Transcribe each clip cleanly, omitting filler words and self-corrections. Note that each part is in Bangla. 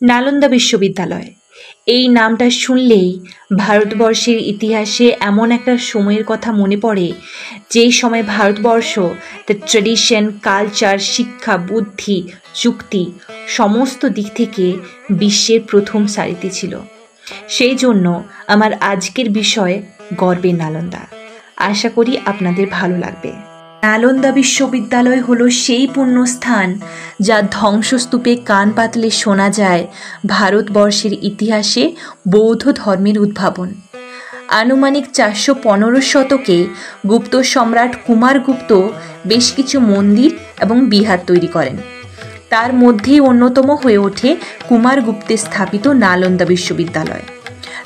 নালন্দা বিশ্ববিদ্যালয় এই নামটা শুনলেই ভারতবর্ষের ইতিহাসে এমন একটা সময়ের কথা মনে পড়ে যেই সময় ভারতবর্ষ তার ট্রেডিশন, কালচার, শিক্ষা, বুদ্ধি, যুক্তি সমস্ত দিক থেকে বিশ্বের প্রথম সারিতে ছিল। সেই জন্য আমার আজকের বিষয় গর্বের নালন্দা। আশা করি আপনাদের ভালো লাগবে। নালন্দা বিশ্ববিদ্যালয় হলো সেই পুণ্যস্থান যা ধ্বংসস্তূপে কান পাতলে শোনা যায় ভারতবর্ষের ইতিহাসে বৌদ্ধ ধর্মের উদ্ভাবন। আনুমানিক 415 শতকে গুপ্ত সম্রাট কুমারগুপ্ত বেশ কিছু মন্দির এবং বিহার তৈরি করেন। তার মধ্যেই অন্যতম হয়ে ওঠে কুমারগুপ্তের স্থাপিত নালন্দা বিশ্ববিদ্যালয়।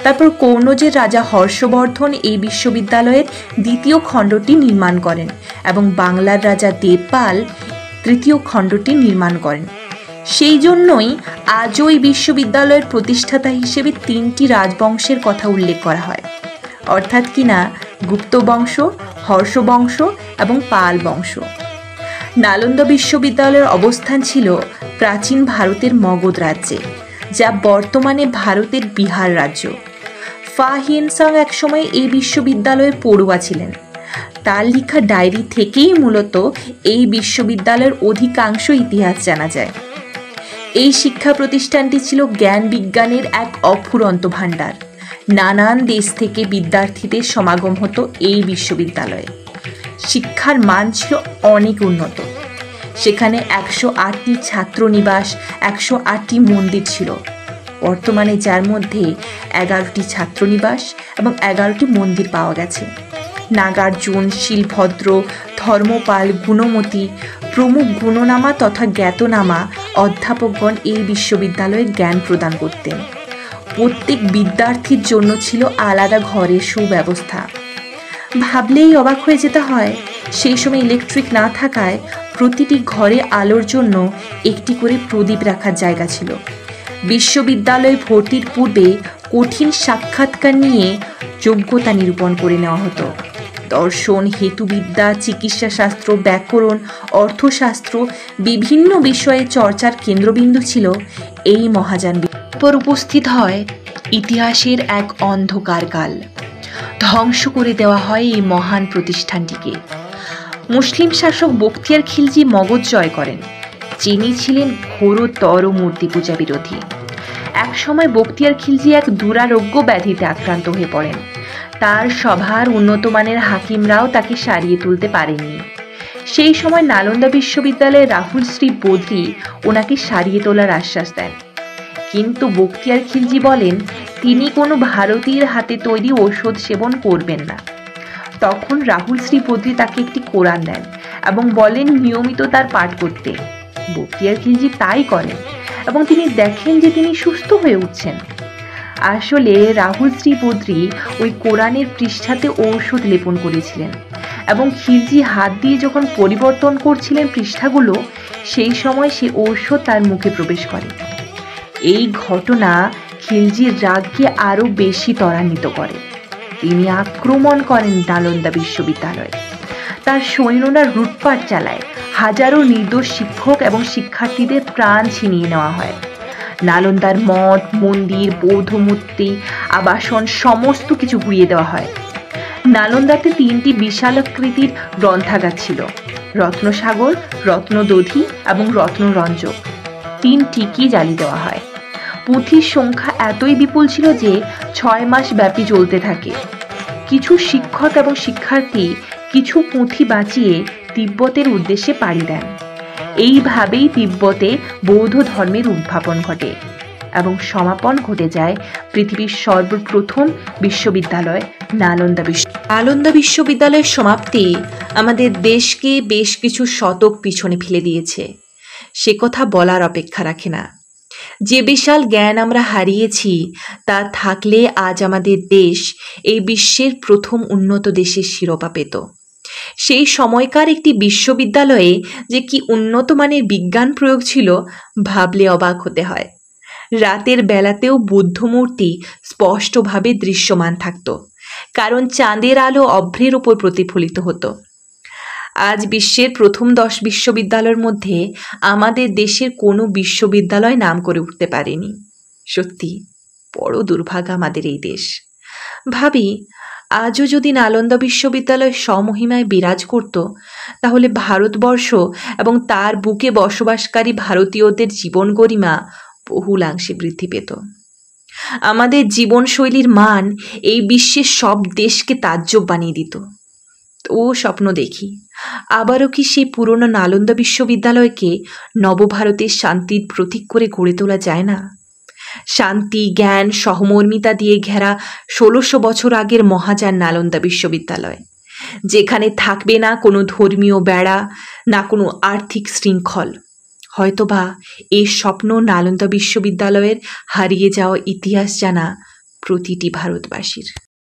তারপর কনৌজের রাজা হর্ষবর্ধন এই বিশ্ববিদ্যালয়ের দ্বিতীয় খণ্ডটি নির্মাণ করেন এবং বাংলার রাজা দেবপাল তৃতীয় খণ্ডটি নির্মাণ করেন। সেই জন্যই আজও এই বিশ্ববিদ্যালয়ের প্রতিষ্ঠাতা হিসেবে 3টি রাজবংশের কথা উল্লেখ করা হয়, অর্থাৎ কিনা গুপ্ত বংশ, হর্ষবংশ এবং পাল বংশ। নালন্দা বিশ্ববিদ্যালয়ের অবস্থান ছিল প্রাচীন ভারতের মগধ রাজ্যে, যা বর্তমানে ভারতের বিহার রাজ্য। ফা হিয়েনসাং একসময় এই বিশ্ববিদ্যালয়ের পড়ুয়া ছিলেন। তার লেখা ডায়েরি থেকেই মূলত এই বিশ্ববিদ্যালয়ের অধিকাংশ ইতিহাস জানা যায়। এই শিক্ষা প্রতিষ্ঠানটি ছিল জ্ঞান বিজ্ঞানের এক অফুরন্ত ভাণ্ডার। নানান দেশ থেকে বিদ্যার্থীদের সমাগম হতো এই বিশ্ববিদ্যালয়ে। শিক্ষার মান ছিল অনেক উন্নত। সেখানে 108টি ছাত্রনিবাস, 108টি মন্দির ছিল, বর্তমানে যার মধ্যে 11টি ছাত্রনিবাস এবং 11টি মন্দির পাওয়া গেছে। নাগার্জুন, শিলভদ্র, ধর্মপাল, গুণমতী প্রমুখ গুণনামা তথা জ্ঞাতনামা অধ্যাপকগণ এই বিশ্ববিদ্যালয়ে জ্ঞান প্রদান করতেন। প্রত্যেক বিদ্যার্থীর জন্য ছিল আলাদা ঘরের সুব্যবস্থা। ভাবলেই অবাক হয়ে যেতে হয়, সেই সময় ইলেকট্রিক না থাকায় প্রতিটি ঘরে আলোর জন্য একটি করে প্রদীপ রাখার জায়গা ছিল। বিশ্ববিদ্যালয়ে ভর্তির পূর্বে কঠিন সাক্ষাৎকার নিয়ে যোগ্যতা নিরূপণ করে নেওয়া হতো। দর্শন, হেতুবিদ্যা, চিকিৎসাশাস্ত্র, ব্যাকরণ, অর্থশাস্ত্র বিভিন্ন বিষয়ে চর্চার কেন্দ্রবিন্দু ছিল এই মহাযান। পর উপস্থিত হয় ইতিহাসের এক অন্ধকার কাল। ধ্বংস করে দেওয়া হয় এই মহান প্রতিষ্ঠানটিকে। মুসলিম শাসক বখতিয়ার খিলজি মগধ জয় করেন, যিনি ছিলেন ঘোরতর মূর্তি পূজা বিরোধী। একসময় বখতিয়ার খিলজি এক দুরারোগ্য ব্যাধিতে আক্রান্ত হয়ে পড়েন। তার সভার উন্নতমানের হাকিমরাও তাকে সারিয়ে তুলতে পারেননি। সেই সময় নালন্দা বিশ্ববিদ্যালয়ের রাহুল শ্রী বদ্রী ওনাকে সারিয়ে তোলার আশ্বাস দেন, কিন্তু বখতিয়ার খিলজি বলেন তিনি কোনো ভারতীয়ের হাতে তৈরি ঔষধ সেবন করবেন না। তখন রাহুল শ্রী বদ্রী তাকে একটি কোরআন দেন এবং বলেন নিয়মিত তার পাঠ করতে। বখতিয়ার খিলজি তাই করেন এবং তিনি দেখেন যে তিনি সুস্থ হয়ে উঠছেন। আসলে রাহুল শ্রী বদ্রী ওই কোরআনের পৃষ্ঠাতে ঔষধ লেপন করেছিলেন এবং খিলজি হাত দিয়ে যখন পরিবর্তন করছিলেন পৃষ্ঠাগুলো, সেই সময় সে ঔষধ তার মুখে প্রবেশ করে। এই ঘটনা খিলজির রাগকে আরো বেশি ত্বরান্বিত করে। তিনি আক্রমণ করেন নালন্দা বিশ্ববিদ্যালয়ে। তার সৈন্যরা লুটপাট চালায়, হাজারো নির্দোষ শিক্ষক এবং শিক্ষার্থীদের প্রাণ ছিনিয়ে নেওয়া হয়। নালন্দার মঠ, মন্দির, বৌদ্ধ মূর্তি, আবাসন সমস্ত কিছু ঘুরিয়ে দেওয়া হয়। নালন্দাতে 3টি বিশালাকৃতির গ্রন্থাগার ছিল, রত্নসাগর, রত্নদধি এবং রত্নরঞ্জক। 3টিকেই জ্বালিয়ে দেওয়া হয়। পুঁথির সংখ্যা এতই বিপুল ছিল যে 6 মাস ব্যাপী চলতে থাকে। কিছু শিক্ষক এবং শিক্ষার্থী কিছু পুঁথি বাঁচিয়ে তিব্বতের উদ্দেশ্যে পাড়ি দেন। এইভাবেই তিব্বতে বৌদ্ধ ধর্মের উদ্ভাবন ঘটে এবং সমাপন ঘটে যায় পৃথিবীর সর্বপ্রথম বিশ্ববিদ্যালয় নালন্দা বিশ্ববিদ্যালয়ের সমাপ্তি আমাদের দেশকে বেশ কিছু শতক পিছনে ফেলে দিয়েছে, সে কথা বলার অপেক্ষা রাখে না। যে বিশাল জ্ঞান আমরা হারিয়েছি তা থাকলে আজ আমাদের দেশ এই বিশ্বের প্রথম উন্নত দেশের শিরোপা পেত। সেই সময়কার একটি বিশ্ববিদ্যালয়ে যে কি উন্নত মানের বিজ্ঞান প্রয়োগ ছিল, ভাবলে অবাক হতে হয়। রাতের বেলাতেও বুদ্ধমূর্তি স্পষ্টভাবে দৃশ্যমান থাকত, কারণ চাঁদের আলো অভ্রের উপর প্রতিফলিত হতো। আজ বিশ্বের প্রথম 10 বিশ্ববিদ্যালয়ের মধ্যে আমাদের দেশের কোনো বিশ্ববিদ্যালয় নাম করে উঠতে পারেনি। সত্যি বড় দুর্ভাগা আমাদের এই দেশ। ভাবি, আজও যদি নালন্দা বিশ্ববিদ্যালয় স্বমহিমায় বিরাজ করত, তাহলে ভারতবর্ষ এবং তার বুকে বসবাসকারী ভারতীয়দের জীবন গরিমা বহুলাংশে বৃদ্ধি পেত। আমাদের জীবনশৈলীর মান এই বিশ্বের সব দেশকে তাজ্জব বানিয়ে দিত। ও স্বপ্ন দেখি, আবারও কি সেই পুরনো নালন্দা বিশ্ববিদ্যালয়কে নবভারতের শান্তির প্রতীক করে গড়ে তোলা যায় না? শান্তি, জ্ঞান, সহমর্মিতা দিয়ে ঘেরা 1600 বছর আগের মহাযান নালন্দা বিশ্ববিদ্যালয়, যেখানে থাকবে না কোনো ধর্মীয় বেড়া, না কোনো আর্থিক শৃঙ্খল। হয়তোবা এই স্বপ্ন নালন্দা বিশ্ববিদ্যালয়ের হারিয়ে যাওয়া ইতিহাস জানা প্রতিটি ভারতবাসীর।